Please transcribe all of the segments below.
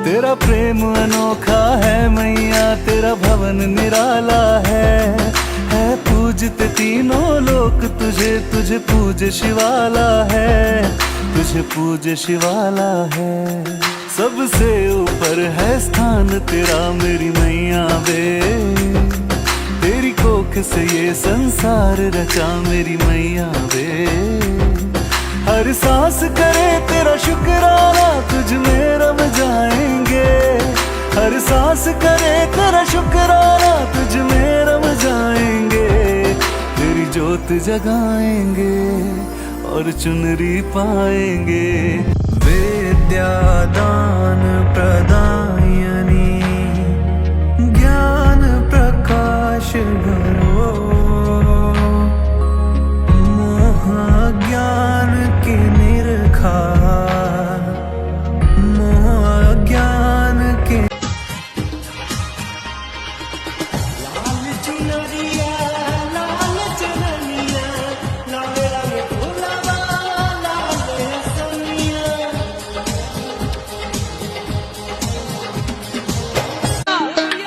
तेरा प्रेम अनोखा है मैया, तेरा भवन निराला है पूजते तीनों लोक तुझे, तुझे पूज शिवाला है, तुझे पूज शिवाला है। सबसे ऊपर है स्थान तेरा मेरी मैया बे, तेरी कोख से ये संसार रचा मेरी मैया बे। हर सांस करे तेरा शुक्राना, तुझ में रम जाएंगे। हर सांस करे तेरा शुक्राना, तुझ में रम जाएंगे। तेरी जोत जगाएंगे और चुनरी पाएंगे। विद्या दान प्रदायनी, ज्ञान प्रकाश भरो, मोह ज्ञान की निरखार, मोह ज्ञान की। लाल चुनरिया लाल चुनरिया, लाल रंग फुलवा लाल सनिया।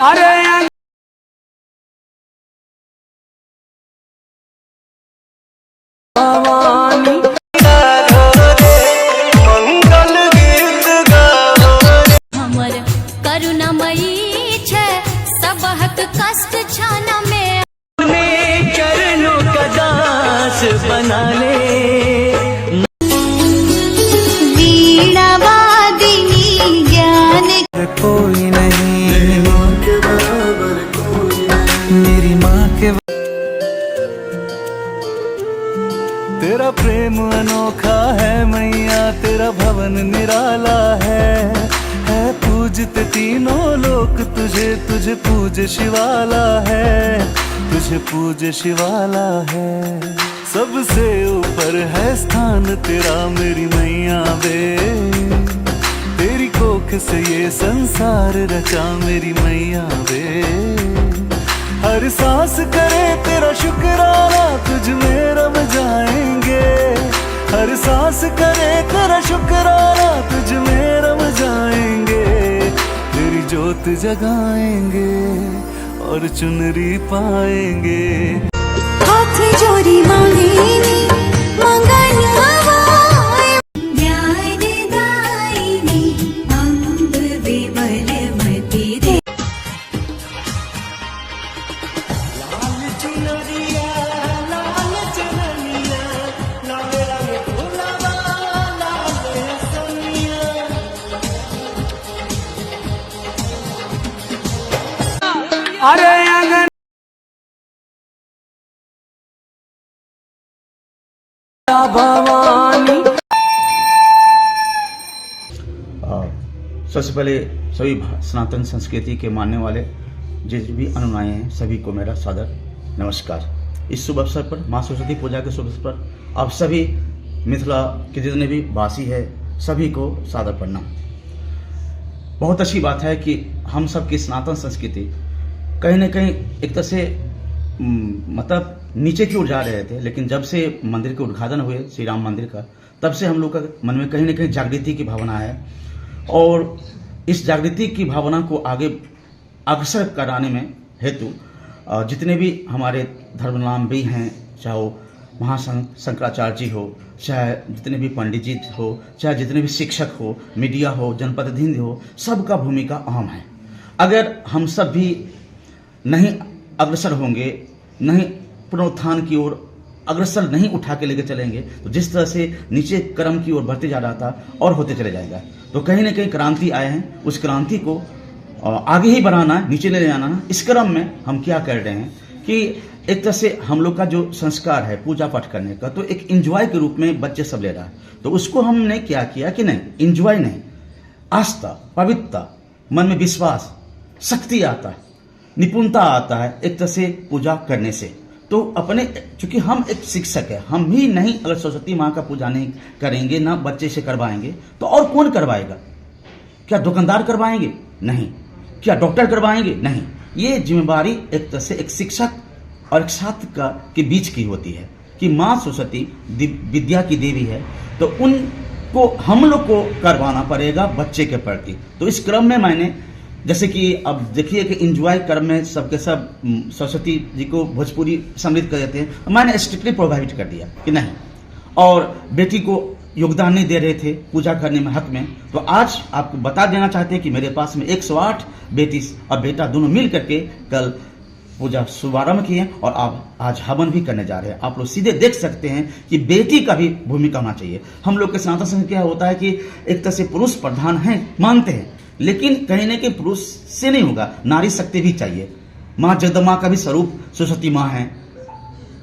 अरे करुणामयी छे सबहक कष्ट छाना में चरणों का दास बना ले। वीणा वादिनी ज्ञान कोई नहीं मेरी माँ के बराबर, कोई नहीं मेरी माँ के। तेरा प्रेम अनोखा है मैया, तेरा भवन निराला है पूजते तीनों लोक तुझे, तुझे पूज शिवाला है, तुझे पूज शिवाला है। सबसे ऊपर है स्थान तेरा मेरी मैया बे, तेरी कोख से ये संसार रचा मेरी मैया बे। हर सांस करे तेरा शुक्राना, तुझ में रम जाएंगे। हर सांस करे तेरा शुक्राना, तुझ में रम जाएंगे। तेरी जोत जगाएंगे और चुनरी पाएंगे। हाथ जोड़ी मांगेनी मंगन आवाए, ज्ञान दायिनी अम्ब विमल मति दे। लाल चुनरिया लाल चुनरिया, लाल रंग फुलवा लाल सनिया। अरे आंगन भवानी। सबसे पहले सभी सनातन संस्कृति के मानने वाले जितने भी अनुयायी हैं सभी को मेरा सादर नमस्कार। इस शुभ अवसर पर माँ सरस्वती पूजा के शुभ अवसर पर आप सभी मिथिला के जितने भी वासी है सभी को सादर प्रणाम। बहुत अच्छी बात है कि हम सब की सनातन संस्कृति कहीं न कहीं एक तरह से मतलब नीचे की ओर जा रहे थे, लेकिन जब से मंदिर के उद्घाटन हुए श्री राम मंदिर का, तब से हम लोग का मन में कहीं न कहीं जागृति की भावना है और इस जागृति की भावना को आगे अग्रसर कराने में हेतु जितने भी हमारे धर्मावलंबी हैं, चाहे वो महाशंकराचार्य जी हो, चाहे जितने भी पंडित जी हो, चाहे जितने भी शिक्षक हो, मीडिया हो, जनप्रतिनिधि हो, सबका भूमिका अहम है। अगर हम सब भी नहीं अग्रसर होंगे, नहीं पुनरुत्थान की ओर अग्रसर नहीं उठा के लेके चलेंगे, तो जिस तरह से नीचे क्रम की ओर बढ़ते जा रहा था और होते चले जाएगा। तो कहीं ना कहीं क्रांति आए हैं, उस क्रांति को आगे ही बढ़ाना, नीचे ले जाना। इस क्रम में हम क्या कर रहे हैं कि एक तरह से हम लोग का जो संस्कार है पूजा पाठ करने का, तो एक एंजॉय के रूप में बच्चे सब ले रहा है। तो उसको हमने क्या किया कि नहीं, एंजॉय नहीं, आस्था, पवित्रता, मन में विश्वास, शक्ति आता है, निपुणता आता है एक तरह से पूजा करने से। तो अपने चूंकि हम एक शिक्षक है, हम ही नहीं अगर सरस्वती माँ का पूजा नहीं करेंगे, ना बच्चे से करवाएंगे, तो और कौन करवाएगा? क्या दुकानदार करवाएंगे? नहीं। क्या डॉक्टर करवाएंगे? नहीं। ये जिम्मेवारी एक तरह से एक शिक्षक और एक छात्र के बीच की होती है कि माँ सरस्वती विद्या की देवी है। तो उन को हम लोग को करवाना पड़ेगा बच्चे के प्रति। तो इस क्रम में मैंने, जैसे कि अब देखिए कि एंजॉय क्रम में सबके सब सरस्वती जी को भोजपुरी समृद्ध कर देते हैं, मैंने स्ट्रिक्टली प्रोवाइड कर दिया कि नहीं, और बेटी को योगदान नहीं दे रहे थे पूजा करने में हक में, तो आज आपको बता देना चाहते हैं कि मेरे पास में 108 बेटी और बेटा दोनों मिल करके कल पूजा शुभारंभ किए और आप आज हवन भी करने जा रहे हैं। आप लोग सीधे देख सकते हैं कि बेटी का भी भूमिका होना चाहिए। हम लोग के सनातन संघ क्या होता है कि एक तरह से पुरुष प्रधान है मानते हैं, लेकिन कहीं ना कहीं पुरुष से नहीं होगा, नारी शक्ति भी चाहिए। माँ जगदम्बा का भी स्वरूप सरस्वती माँ है,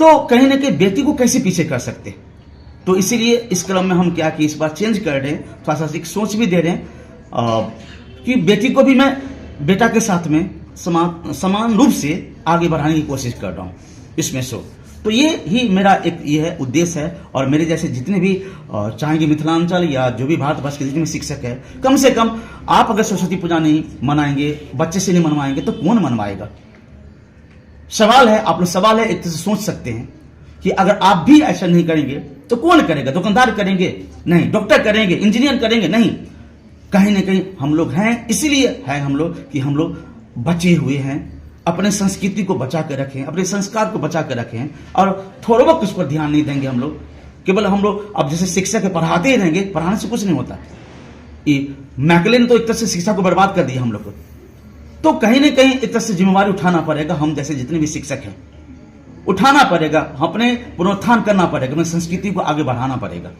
तो कहीं ना कहीं बेटी को कैसे पीछे कर सकते। तो इसीलिए इस क्रम में हम क्या कि इस बार चेंज कर रहे हैं, थोड़ा सा एक सोच भी दे रहे हैं कि बेटी को भी मैं बेटा के साथ में समान रूप से आगे बढ़ाने की कोशिश कर रहा हूँ इसमें तो ये ही मेरा एक ये है उद्देश्य है। और मेरे जैसे जितने भी चाहेंगे मिथिलांचल या जो भी भारतवर्ष के जितने भी शिक्षक है, कम से कम आप अगर सरस्वती पूजा नहीं मनाएंगे, बच्चे से नहीं मनवाएंगे, तो कौन मनवाएगा। सवाल है, आप लोग सवाल है एक तरह से सोच सकते हैं कि अगर आप भी ऐसा नहीं करेंगे तो कौन करेगा। दुकानदार करेंगे नहीं, डॉक्टर करेंगे, इंजीनियर करेंगे नहीं। कहीं ना कहीं हम लोग हैं, इसीलिए है हम लोग कि हम लोग बचे हुए हैं, अपने संस्कृति को बचा कर रखें, अपने संस्कार को बचा कर रखें, और थोड़ा बहुत कुछ पर ध्यान नहीं देंगे हम लोग। केवल हम लोग अब जैसे शिक्षक पढ़ाते ही रहेंगे, पढ़ाने से कुछ नहीं होता। ये मैकले ने तो एक तरह से शिक्षा को बर्बाद कर दिया हम लोग को। तो कहीं ना कहीं एक तरह से जिम्मेवारी उठाना पड़ेगा, हम जैसे जितने भी शिक्षक हैं उठाना पड़ेगा, अपने पुनरुत्थान करना पड़ेगा, अपनी संस्कृति को आगे बढ़ाना पड़ेगा।